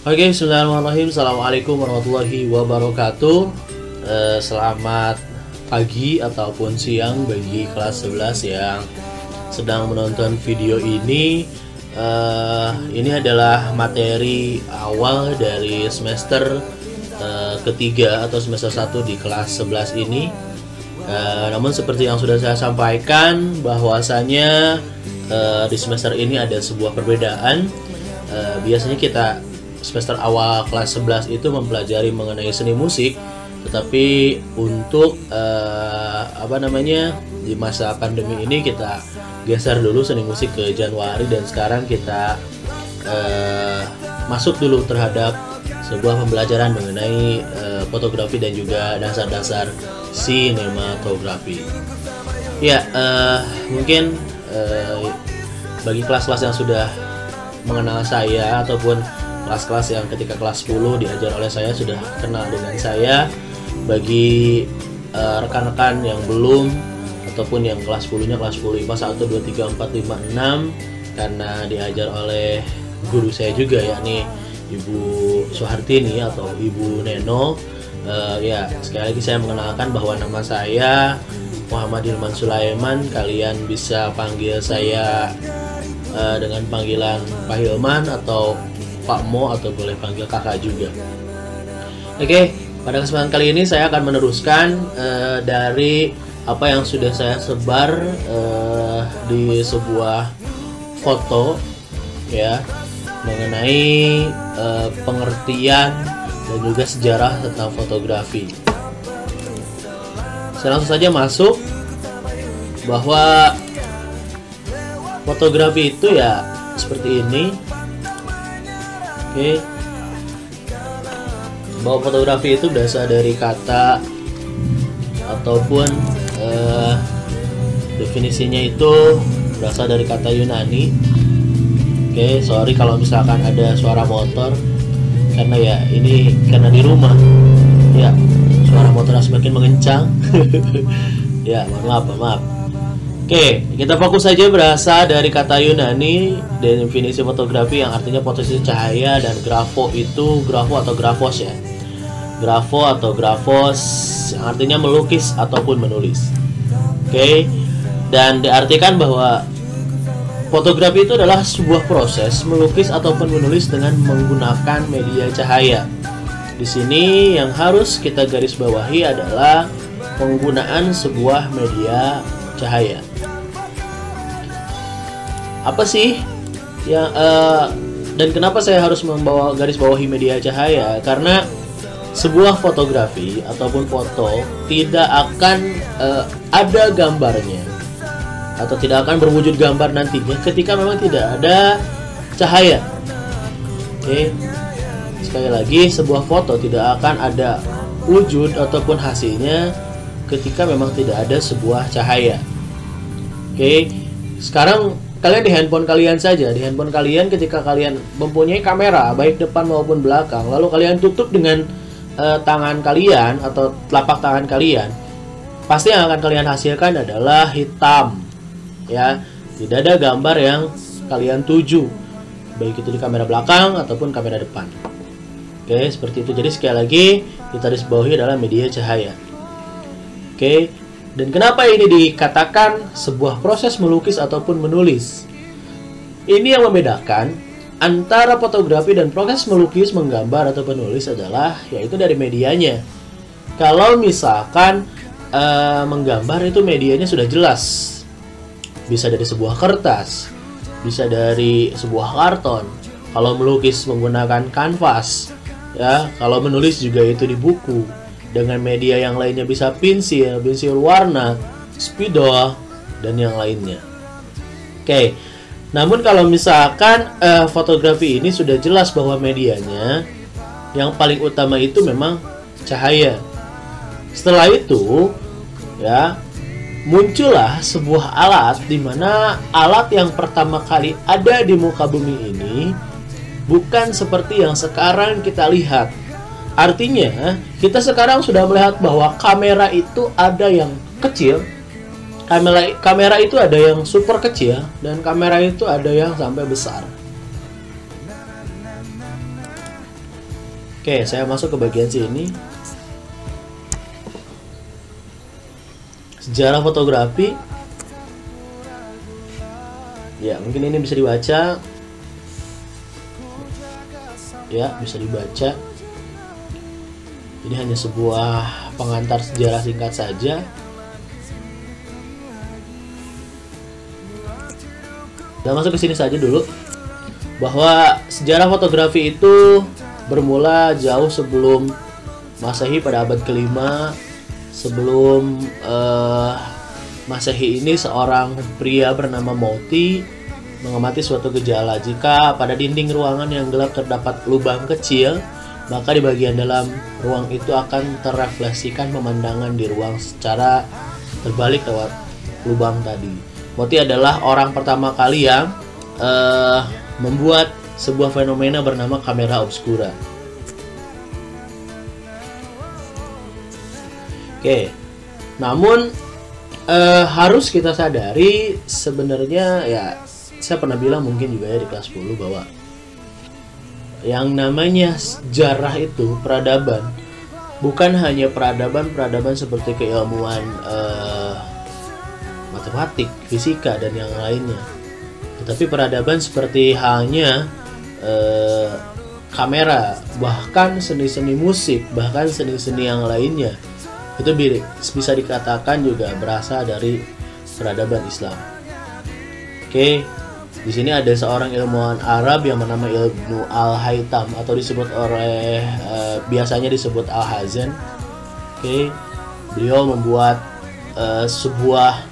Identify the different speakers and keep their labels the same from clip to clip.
Speaker 1: Oke, bismillahirrahmanirrahim. Assalamualaikum warahmatullahi wabarakatuh. Selamat pagi ataupun siang bagi kelas 11 yang sedang menonton video ini. Ini adalah materi awal dari semester ketiga atau semester 1 di kelas 11 ini. Namun seperti yang sudah saya sampaikan, bahwasanya di semester ini ada sebuah perbedaan. Biasanya kita semester awal kelas 11 itu mempelajari mengenai seni musik, tetapi untuk di masa pandemi ini kita geser dulu seni musik ke Januari, dan sekarang kita masuk dulu terhadap sebuah pembelajaran mengenai fotografi dan juga dasar-dasar sinematografi. Ya, mungkin bagi kelas-kelas yang sudah mengenal saya ataupun kelas-kelas yang ketika kelas 10 diajar oleh saya sudah kenal dengan saya. Bagi rekan-rekan yang belum ataupun yang kelas 10-nya kelas 10 IPA 1, 2, 3, 4, 5, 6 karena diajar oleh guru saya juga, yakni Ibu Suhartini atau Ibu Neno. Ya, sekali lagi saya mengenalkan bahwa nama saya Muhammad Hilman Sulaiman. Kalian bisa panggil saya dengan panggilan Pak Hilman atau Pak Mo, atau boleh panggil kakak juga. Oke, pada kesempatan kali ini saya akan meneruskan dari apa yang sudah saya sebar di sebuah foto, ya, mengenai pengertian dan juga sejarah tentang fotografi. Saya langsung saja masuk bahwa fotografi itu ya seperti ini. Oke, bahwa fotografi itu berasal dari kata ataupun definisinya itu berasal dari kata Yunani. Oke, sorry kalau misalkan ada suara motor, karena ya ini karena di rumah ya suara motor semakin mengencang. Ya, maaf. Oke, kita fokus saja. Berasal dari kata Yunani, definisi fotografi yang artinya posisi cahaya, dan grafo itu grafo atau grafos ya. Grafo atau grafos yang artinya melukis ataupun menulis. Oke, dan diartikan bahwa fotografi itu adalah sebuah proses melukis ataupun menulis dengan menggunakan media cahaya. Di sini yang harus kita garis bawahi adalah penggunaan sebuah media cahaya. Apa sih yang dan kenapa saya harus membawa garis bawahi media cahaya? Karena sebuah fotografi ataupun foto tidak akan ada gambarnya atau tidak akan berwujud gambar nantinya ketika memang tidak ada cahaya. Oke, sekali lagi, sebuah foto tidak akan ada wujud ataupun hasilnya ketika memang tidak ada sebuah cahaya. Oke, sekarang kalian di handphone kalian saja. Di handphone kalian, ketika kalian mempunyai kamera baik depan maupun belakang, lalu kalian tutup dengan tangan kalian atau telapak tangan kalian, pasti yang akan kalian hasilkan adalah hitam. Ya, tidak ada gambar yang kalian tuju, baik itu di kamera belakang ataupun kamera depan. Oke, seperti itu. Jadi sekali lagi, kita garis bawahi adalah media cahaya. Oke, dan kenapa ini dikatakan sebuah proses melukis ataupun menulis? Ini yang membedakan antara fotografi dan proses melukis, menggambar atau menulis adalah yaitu dari medianya. Kalau misalkan menggambar itu medianya sudah jelas, bisa dari sebuah kertas, bisa dari sebuah karton. Kalau melukis menggunakan kanvas, ya. Kalau menulis juga itu di buku. Dengan media yang lainnya bisa pensil warna, spidol, dan yang lainnya. Oke, namun kalau misalkan fotografi ini sudah jelas bahwa medianya yang paling utama itu memang cahaya. Setelah itu, ya, muncullah sebuah alat, di mana alat yang pertama kali ada di muka bumi ini bukan seperti yang sekarang kita lihat. Artinya, kita sekarang sudah melihat bahwa kamera itu ada yang kecil, kamera itu ada yang super kecil, dan kamera itu ada yang sampai besar. Oke, saya masuk ke bagian sini. Sejarah fotografi. Ya, mungkin ini bisa dibaca. Ya, bisa dibaca. Ini hanya sebuah pengantar sejarah singkat saja. Kita masuk ke sini saja dulu. Bahwa sejarah fotografi itu bermula jauh sebelum Masehi pada abad kelima. Sebelum Masehi ini, seorang pria bernama Moti mengamati suatu gejala. Jika pada dinding ruangan yang gelap terdapat lubang kecil, maka di bagian dalam ruang itu akan terrefleksikan pemandangan di ruang secara terbalik lewat lubang tadi. Moti adalah orang pertama kali yang membuat sebuah fenomena bernama kamera obscura. Oke, namun harus kita sadari sebenarnya, ya saya pernah bilang mungkin juga ya di kelas 10 bahwa yang namanya sejarah itu peradaban bukan hanya peradaban seperti keilmuan matematik, fisika dan yang lainnya, tetapi peradaban seperti halnya kamera, bahkan seni-seni musik, bahkan seni-seni yang lainnya. Itu bisa dikatakan juga berasal dari peradaban Islam. Oke, di sini ada seorang ilmuwan Arab yang bernama Ibnu Al-Haytham atau disebut oleh biasanya disebut Al-Hazen. Oke, beliau membuat sebuah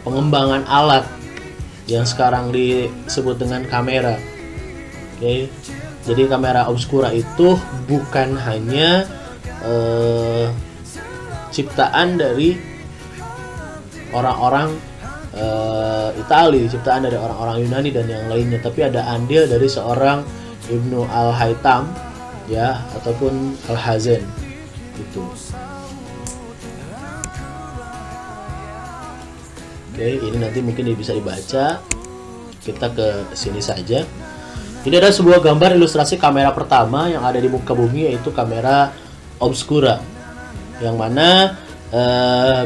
Speaker 1: pengembangan alat yang sekarang disebut dengan kamera. Oke, jadi kamera obscura itu bukan hanya ciptaan dari orang-orang Itali, ciptaan dari orang-orang Yunani dan yang lainnya, tapi ada andil dari seorang Ibnu Al-Haytham ya, ataupun Al-Hazen gitu. Oke, ini nanti mungkin bisa dibaca. Kita ke sini saja. Ini ada sebuah gambar ilustrasi kamera pertama yang ada di muka bumi, yaitu kamera obscura, yang mana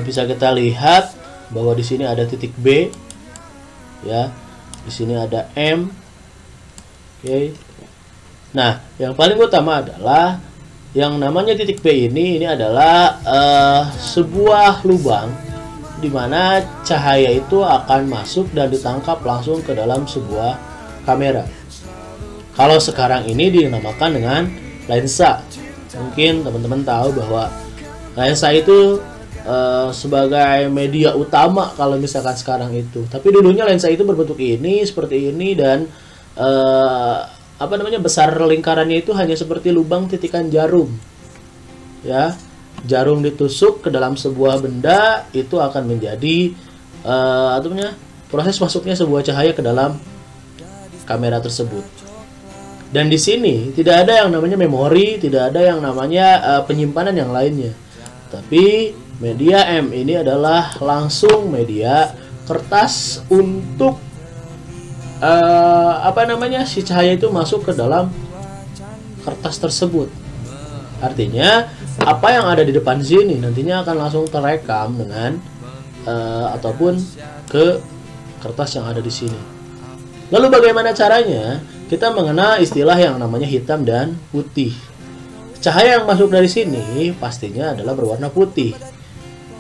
Speaker 1: bisa kita lihat bahwa di sini ada titik B, ya, di sini ada M. Oke. Nah, yang paling utama adalah yang namanya titik B ini adalah sebuah lubang di mana cahaya itu akan masuk dan ditangkap langsung ke dalam sebuah kamera. Kalau sekarang ini dinamakan dengan lensa. Mungkin teman-teman tahu bahwa lensa itu sebagai media utama kalau misalkan sekarang itu. Tapi dulunya lensa itu berbentuk ini, seperti ini, dan besar lingkarannya itu hanya seperti lubang titikan jarum. Ya, jarum ditusuk ke dalam sebuah benda itu akan menjadi proses masuknya sebuah cahaya ke dalam kamera tersebut. Dan di sini tidak ada yang namanya memori, tidak ada yang namanya penyimpanan yang lainnya. Tapi media M ini adalah langsung media kertas untuk si cahaya itu masuk ke dalam kertas tersebut. Artinya apa yang ada di depan sini nantinya akan langsung terekam dengan ataupun ke kertas yang ada di sini. Lalu bagaimana caranya? Kita mengenal istilah yang namanya hitam dan putih. Cahaya yang masuk dari sini pastinya adalah berwarna putih.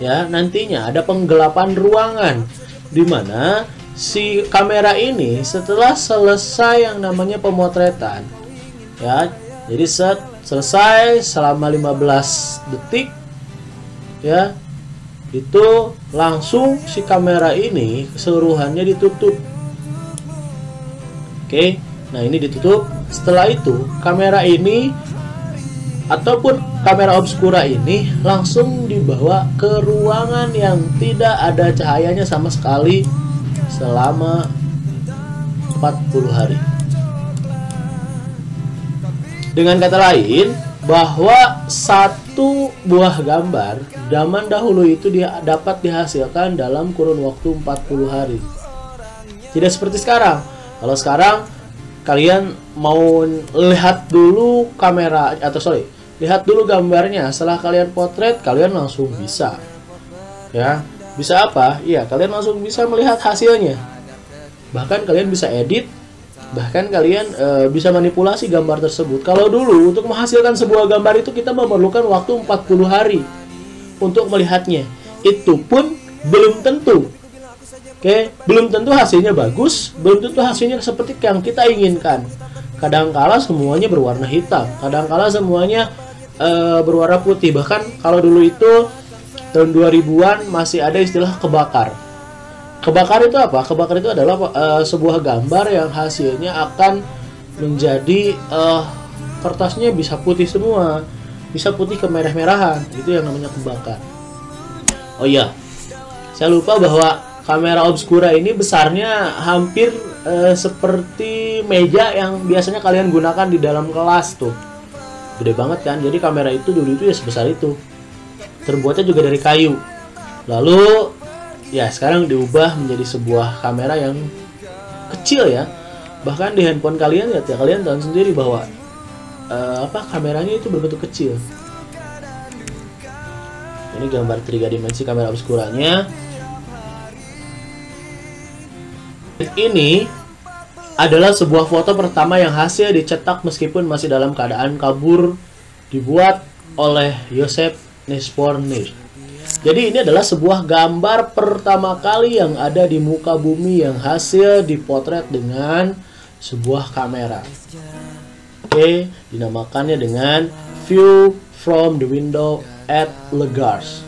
Speaker 1: Ya, nantinya ada penggelapan ruangan di mana si kamera ini setelah selesai yang namanya pemotretan, ya, jadi selesai selama 15 detik, ya, itu langsung si kamera ini keseluruhannya ditutup. Oke, nah ini ditutup. Setelah itu kamera ini ataupun kamera obscura ini langsung dibawa ke ruangan yang tidak ada cahayanya sama sekali selama 40 hari. Dengan kata lain, bahwa satu buah gambar zaman dahulu itu dapat dihasilkan dalam kurun waktu 40 hari. Tidak seperti sekarang. Kalau sekarang kalian mau lihat dulu kamera lihat dulu gambarnya. Setelah kalian potret, kalian langsung bisa. Ya, bisa apa? Iya, kalian langsung bisa melihat hasilnya. Bahkan kalian bisa edit, bahkan kalian bisa manipulasi gambar tersebut. Kalau dulu untuk menghasilkan sebuah gambar itu kita memerlukan waktu 40 hari untuk melihatnya. Itu pun belum tentu. Oke, belum tentu hasilnya bagus, belum tentu hasilnya seperti yang kita inginkan. Kadangkala semuanya berwarna hitam, kadangkala semuanya berwarna putih. Bahkan kalau dulu itu tahun 2000-an masih ada istilah kebakar. Kebakar itu apa? Kebakar itu adalah sebuah gambar yang hasilnya akan menjadi kertasnya bisa putih semua, bisa putih kemerah-merahan. Itu yang namanya kebakar. Oh iya, saya lupa bahwa kamera obscura ini besarnya hampir seperti meja yang biasanya kalian gunakan di dalam kelas tuh. Gede banget kan? Jadi kamera itu dulu itu ya sebesar itu. Terbuatnya juga dari kayu. Lalu ya sekarang diubah menjadi sebuah kamera yang kecil ya. Bahkan di handphone kalian ya kalian tahu sendiri bahwa kameranya itu berbentuk kecil. Ini gambar 3 dimensi kamera obscuranya. Ini adalah sebuah foto pertama yang hasil dicetak meskipun masih dalam keadaan kabur, dibuat oleh Joseph Nespornir. Jadi ini adalah sebuah gambar pertama kali yang ada di muka bumi yang hasil dipotret dengan sebuah kamera. Oke, dinamakannya dengan View from the Window at Legars.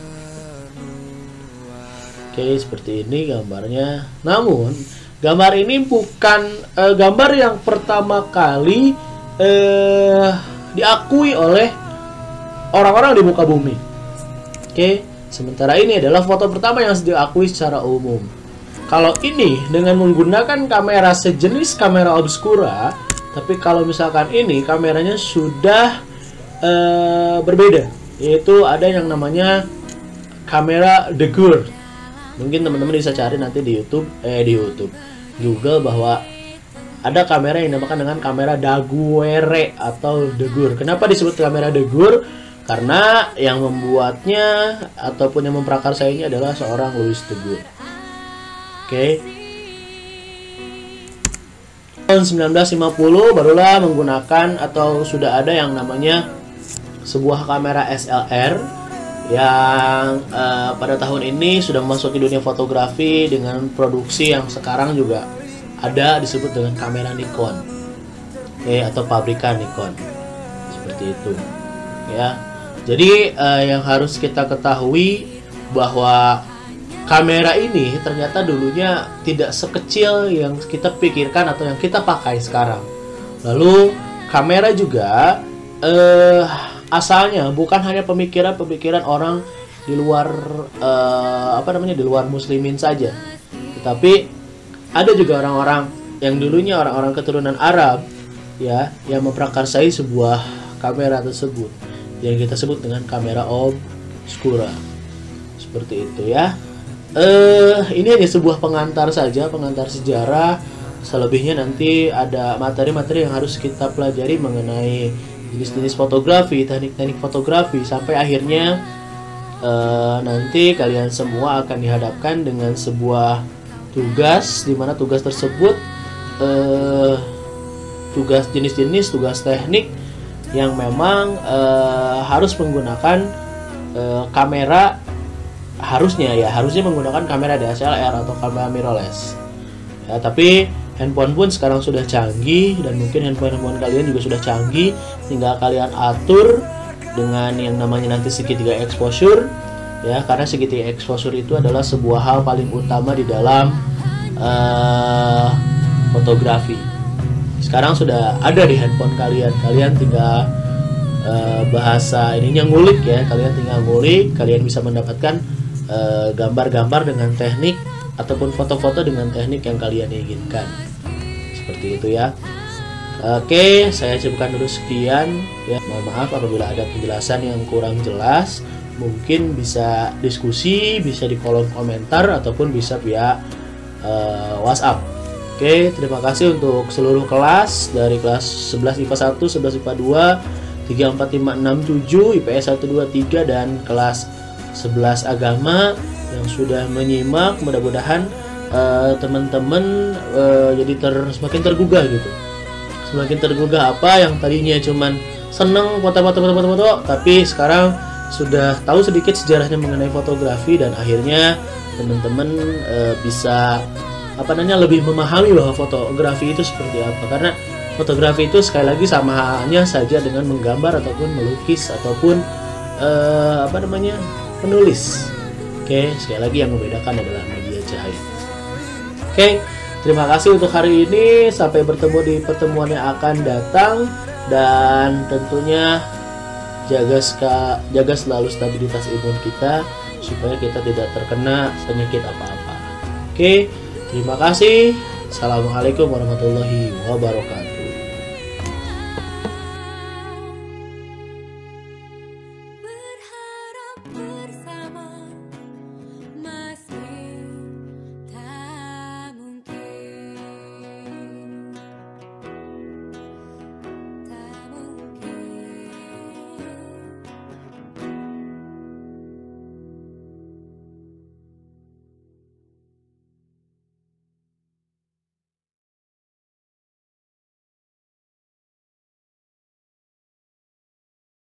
Speaker 1: Oke, seperti ini gambarnya. Namun gambar ini bukan gambar yang pertama kali diakui oleh orang-orang di muka bumi. Oke, sementara ini adalah foto pertama yang diakui secara umum. Kalau ini dengan menggunakan kamera sejenis kamera obscura, tapi kalau misalkan ini kameranya sudah berbeda, yaitu ada yang namanya kamera Daguerre. Mungkin teman-teman bisa cari nanti di Google bahwa ada kamera yang dinamakan dengan kamera Daguerre atau Daguerre. Kenapa disebut kamera Daguerre? Karena yang membuatnya ataupun yang memprakarsainya adalah seorang Louis Daguerre. Oke. Tahun 1950 barulah menggunakan atau sudah ada yang namanya sebuah kamera SLR yang pada tahun ini sudah memasuki dunia fotografi dengan produksi yang sekarang juga ada disebut dengan kamera Nikon, atau pabrikan Nikon, seperti itu ya. Jadi yang harus kita ketahui bahwa kamera ini ternyata dulunya tidak sekecil yang kita pikirkan atau yang kita pakai sekarang. Lalu kamera juga asalnya bukan hanya pemikiran orang di luar di luar muslimin saja, tetapi ada juga orang-orang yang dulunya orang-orang keturunan Arab ya yang memprakarsai sebuah kamera tersebut yang kita sebut dengan kamera obscura, seperti itu ya. Ini hanya sebuah pengantar saja, pengantar sejarah. Selebihnya nanti ada materi-materi yang harus kita pelajari mengenai jenis-jenis fotografi, teknik-teknik fotografi, sampai akhirnya nanti kalian semua akan dihadapkan dengan sebuah tugas, di mana tugas tersebut tugas jenis-jenis, tugas teknik yang memang harus menggunakan kamera, harusnya menggunakan kamera DSLR atau kamera mirrorless ya. Tapi handphone pun sekarang sudah canggih, dan mungkin handphone kalian juga sudah canggih, tinggal kalian atur dengan yang namanya nanti segitiga exposure ya, karena segitiga exposure itu adalah sebuah hal paling utama di dalam fotografi. Sekarang sudah ada di handphone kalian, kalian tinggal bahasa ininya ngulik ya, kalian tinggal ngulik, kalian bisa mendapatkan gambar-gambar dengan teknik ataupun foto-foto dengan teknik yang kalian inginkan, seperti itu ya. Oke, saya cukupkan dulu sekian ya. Mohon maaf apabila ada penjelasan yang kurang jelas. Mungkin bisa diskusi, bisa di kolom komentar ataupun bisa via WhatsApp. Oke, terima kasih untuk seluruh kelas dari kelas 11 IPA 1, 11 IPA 2, 3, 4, 5, 6, 7, IPS 1, 2, 3, dan kelas 11 agama yang sudah menyimak. Mudah-mudahan teman-teman jadi semakin tergugah gitu. Semakin tergugah apa yang tadinya cuman seneng foto-foto, tapi sekarang sudah tahu sedikit sejarahnya mengenai fotografi, dan akhirnya teman-teman bisa lebih memahami bahwa fotografi itu seperti apa. Karena fotografi itu sekali lagi samanya saja dengan menggambar ataupun melukis ataupun menulis. Oke, sekali lagi yang membedakan adalah media cahaya. Oke, terima kasih untuk hari ini. Sampai bertemu di pertemuan yang akan datang, dan tentunya jaga selalu stabilitas imun kita supaya kita tidak terkena penyakit apa-apa. Oke, terima kasih. Assalamualaikum warahmatullahi wabarakatuh.